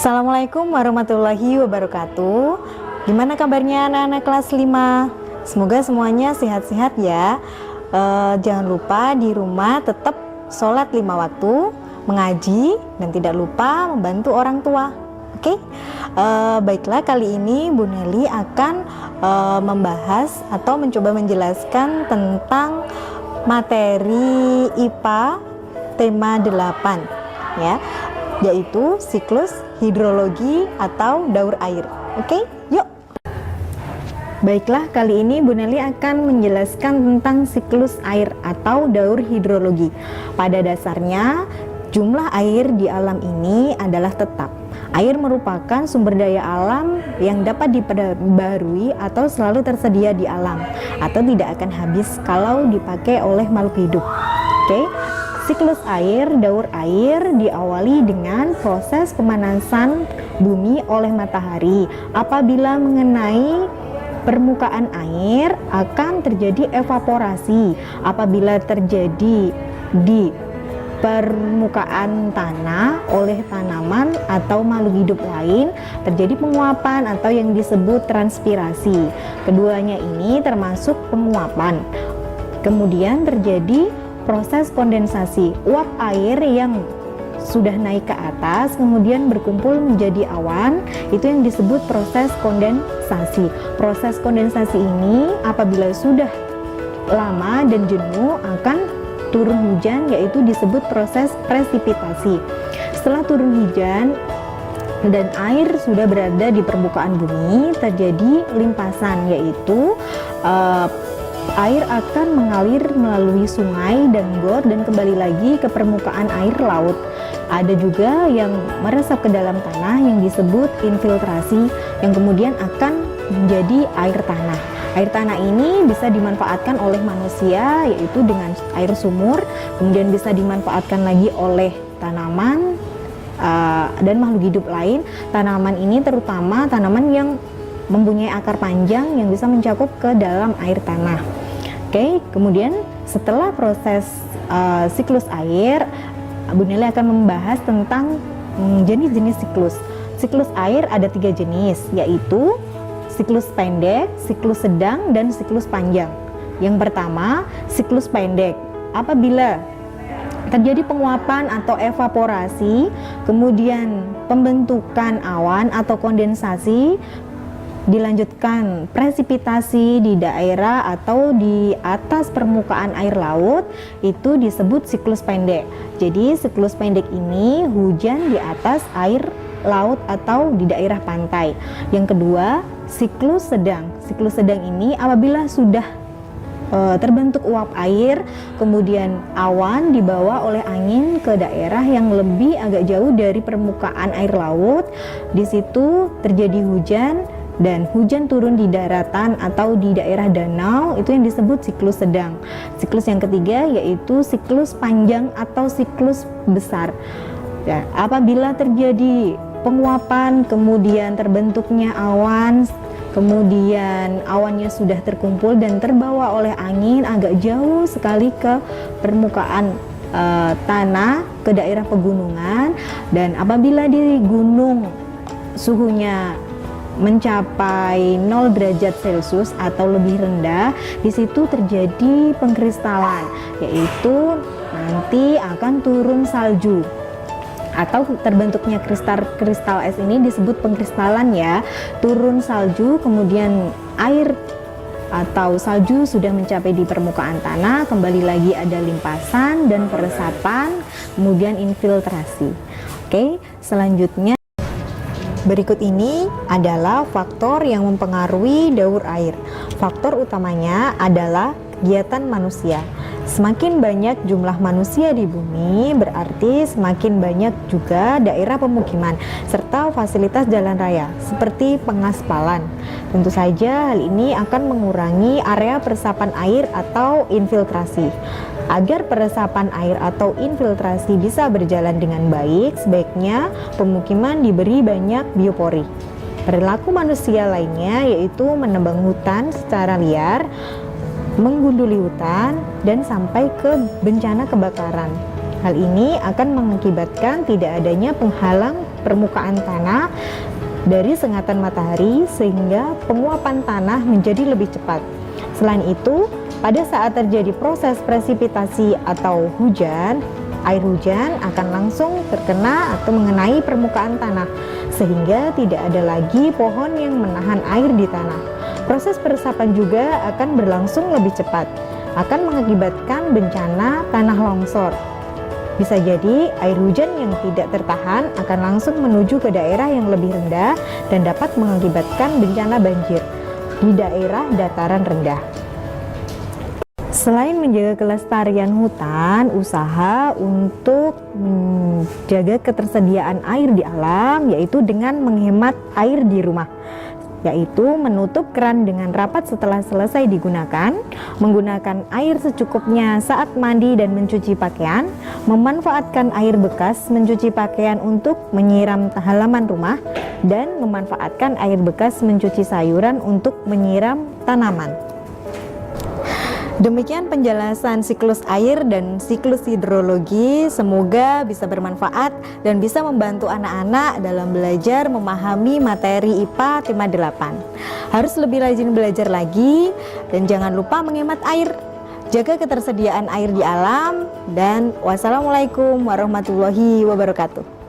Assalamualaikum warahmatullahi wabarakatuh. Gimana kabarnya anak-anak kelas 5? Semoga semuanya sehat-sehat ya. Jangan lupa di rumah tetap sholat 5 waktu, mengaji, dan tidak lupa membantu orang tua. Oke? Baiklah, kali ini Bu Nelly akan membahas atau mencoba menjelaskan tentang materi IPA tema 8 ya, yaitu siklus hidrologi atau daur air. Oke, yuk. Baiklah, kali ini Bu Nelly akan menjelaskan tentang siklus air atau daur hidrologi. Pada dasarnya, jumlah air di alam ini adalah tetap. Air merupakan sumber daya alam yang dapat diperbarui atau selalu tersedia di alam, atau tidak akan habis kalau dipakai oleh makhluk hidup. Oke. Siklus air, daur air diawali dengan proses pemanasan bumi oleh matahari. Apabila mengenai permukaan air, akan terjadi evaporasi. Apabila terjadi di permukaan tanah oleh tanaman atau makhluk hidup lain, terjadi penguapan atau yang disebut transpirasi. Keduanya ini termasuk penguapan. Kemudian terjadi proses kondensasi, uap air yang sudah naik ke atas kemudian berkumpul menjadi awan, itu yang disebut proses kondensasi. Proses kondensasi ini apabila sudah lama dan jenuh akan turun hujan, yaitu disebut proses presipitasi. Setelah turun hujan dan air sudah berada di permukaan bumi, terjadi limpasan, yaitu air akan mengalir melalui sungai dan got dan kembali lagi ke permukaan air laut. Ada juga yang meresap ke dalam tanah yang disebut infiltrasi, yang kemudian akan menjadi air tanah. Air tanah ini bisa dimanfaatkan oleh manusia, yaitu dengan air sumur, kemudian bisa dimanfaatkan lagi oleh tanaman dan makhluk hidup lain. Tanaman ini terutama tanaman yang mempunyai akar panjang yang bisa mencakup ke dalam air tanah. Oke, kemudian setelah proses siklus air, Bu Nelly akan membahas tentang jenis-jenis siklus. Siklus air ada 3 jenis, yaitu siklus pendek, siklus sedang, dan siklus panjang. Yang pertama, siklus pendek. Apabila terjadi penguapan atau evaporasi, kemudian pembentukan awan atau kondensasi, dilanjutkan presipitasi di daerah atau di atas permukaan air laut, itu disebut siklus pendek. Jadi siklus pendek ini hujan di atas air laut atau di daerah pantai. Yang kedua, siklus sedang. Siklus sedang ini apabila sudah terbentuk uap air, kemudian awan dibawa oleh angin ke daerah yang lebih agak jauh dari permukaan air laut. Di situ terjadi hujan dan hujan turun di daratan atau di daerah danau, itu yang disebut siklus sedang. Siklus yang ketiga yaitu siklus panjang atau siklus besar. Ya, apabila terjadi penguapan, kemudian terbentuknya awan, kemudian awannya sudah terkumpul dan terbawa oleh angin agak jauh sekali ke permukaan tanah, ke daerah pegunungan, dan apabila di gunung suhunya mencapai 0 derajat Celcius atau lebih rendah, di situ terjadi pengkristalan, yaitu nanti akan turun salju atau terbentuknya kristal es ini disebut pengkristalan ya. Turun salju, kemudian air atau salju sudah mencapai di permukaan tanah, kembali lagi ada limpasan dan peresapan, kemudian infiltrasi. Oke, selanjutnya berikut ini adalah faktor yang mempengaruhi daur air. Faktor utamanya adalah kegiatan manusia. Semakin banyak jumlah manusia di bumi, berarti semakin banyak juga daerah pemukiman serta fasilitas jalan raya seperti pengaspalan. Tentu saja hal ini akan mengurangi area peresapan air atau infiltrasi. Agar peresapan air atau infiltrasi bisa berjalan dengan baik, sebaiknya pemukiman diberi banyak biopori. Perilaku manusia lainnya yaitu menebang hutan secara liar, menggunduli hutan, dan sampai ke bencana kebakaran. Hal ini akan mengakibatkan tidak adanya penghalang permukaan tanah dari sengatan matahari sehingga penguapan tanah menjadi lebih cepat. Selain itu, pada saat terjadi proses presipitasi atau hujan, air hujan akan langsung terkena atau mengenai permukaan tanah sehingga tidak ada lagi pohon yang menahan air di tanah. Proses peresapan juga akan berlangsung lebih cepat, akan mengakibatkan bencana tanah longsor. Bisa jadi air hujan yang tidak tertahan akan langsung menuju ke daerah yang lebih rendah dan dapat mengakibatkan bencana banjir di daerah dataran rendah. Selain menjaga kelestarian hutan, usaha untuk menjaga ketersediaan air di alam yaitu dengan menghemat air di rumah, yaitu menutup keran dengan rapat setelah selesai digunakan, menggunakan air secukupnya saat mandi dan mencuci pakaian, memanfaatkan air bekas mencuci pakaian untuk menyiram halaman rumah, dan memanfaatkan air bekas mencuci sayuran untuk menyiram tanaman. Demikian penjelasan siklus air dan siklus hidrologi, semoga bisa bermanfaat dan bisa membantu anak-anak dalam belajar memahami materi IPA tema 8. Harus lebih rajin belajar lagi dan jangan lupa menghemat air, jaga ketersediaan air di alam, dan wassalamualaikum warahmatullahi wabarakatuh.